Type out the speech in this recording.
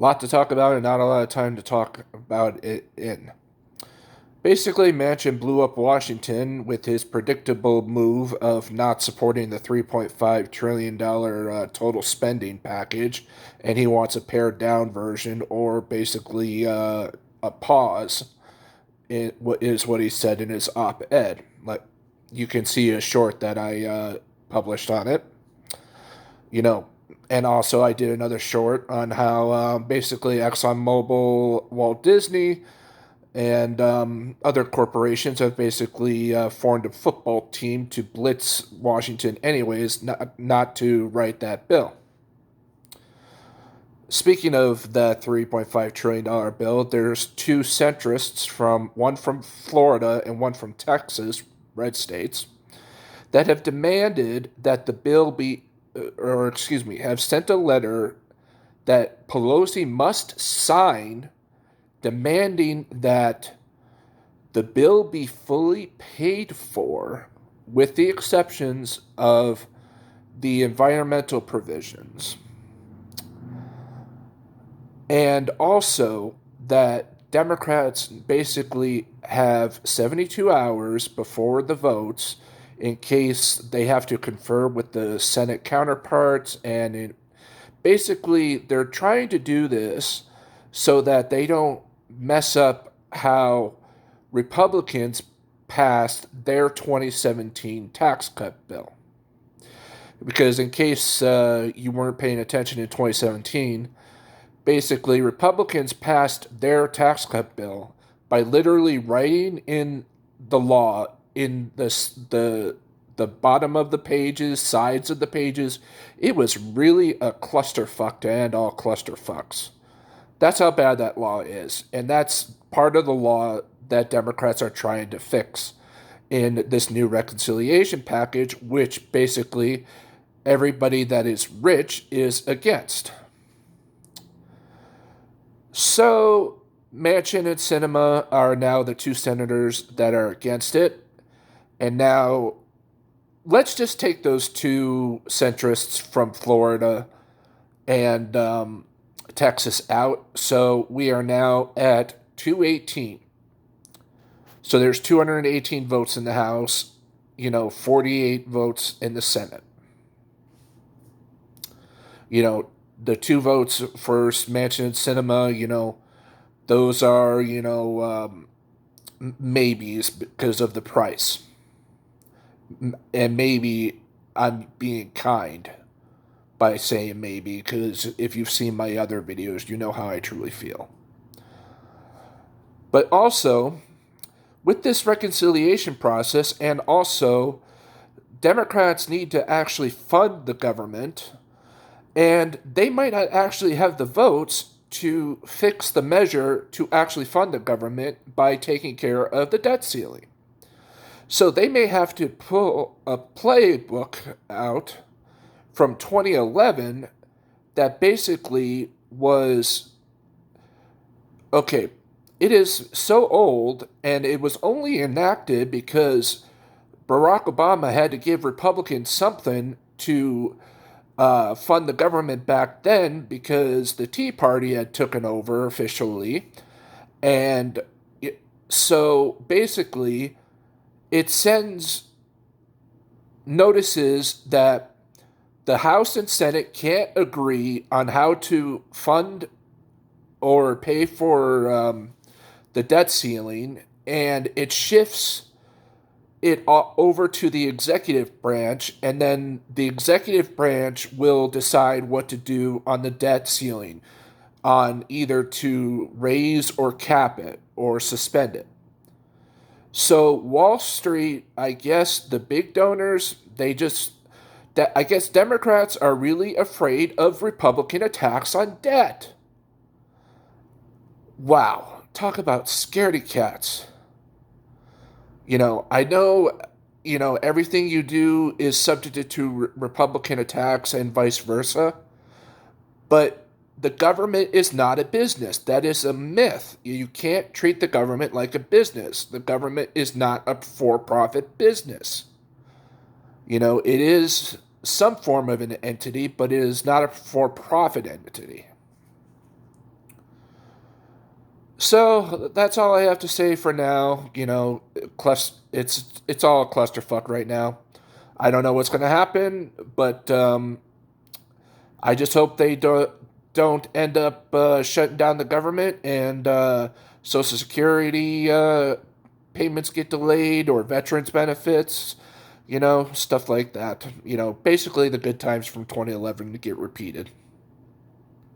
A lot to talk about and not a lot of time to talk about it in. Basically, Manchin blew up Washington with his predictable move of not supporting the $3.5 trillion total spending package, and he wants a pared down version or basically a pause, is what he said in his op ed. Like, you can see a short that I published on it. You know, and also I did another short on how basically ExxonMobil, Walt Disney, and other corporations have basically formed a football team to blitz Washington, anyways, not to write that bill. Speaking of that $3.5 trillion bill, there's two centrists, from one from Florida and one from Texas, red states, that have demanded that the bill be, or excuse me, have sent a letter that Pelosi must sign demanding that the bill be fully paid for, with the exceptions of the environmental provisions. And also that Democrats basically have 72 hours before the votes in case they have to confer with the Senate counterparts. And basically, they're trying to do this so that they don't mess up how Republicans passed their 2017 tax cut bill. Because in case you weren't paying attention in 2017, basically Republicans passed their tax cut bill by literally writing in the law in the bottom of the pages, sides of the pages. It was really a clusterfuck to end all clusterfucks. That's how bad that law is. And that's part of the law that Democrats are trying to fix in this new reconciliation package, which basically everybody that is rich is against. So, Manchin and Sinema are now the two senators that are against it. And now, let's just take those two centrists from Florida and Texas out. So we are now at 218. So there's 218 votes in the House, 48 votes in the Senate. The two votes for Manchin and Sinema, those are, maybes because of the price. And maybe I'm being kind by saying maybe, because if you've seen my other videos, you know how I truly feel. But also, with this reconciliation process, and also, Democrats need to actually fund the government, and they might not actually have the votes to fix the measure to actually fund the government by taking care of the debt ceiling. So they may have to pull a playbook out from 2011 that basically was, okay, it is so old, and it was only enacted because Barack Obama had to give Republicans something to fund the government back then, because the Tea Party had taken over officially. And so basically, it sends notices that the House and Senate can't agree on how to fund or pay for the debt ceiling, and it shifts it over to the executive branch, and then the executive branch will decide what to do on the debt ceiling, on either to raise or cap it or suspend it. So Wall Street, I guess the big donors, I guess Democrats are really afraid of Republican attacks on debt. Wow, talk about scaredy cats. I know, everything you do is subject to Republican attacks and vice versa, but the government is not a business. That is a myth. You can't treat the government like a business. The government is not a for-profit business. It is some form of an entity, but it is not a for-profit entity. So that's all I have to say for now. It's all a clusterfuck right now. I don't know what's going to happen, but I just hope they don't end up shutting down the government and Social Security payments get delayed or veterans benefits, stuff like that. Basically the good times from 2011 to get repeated.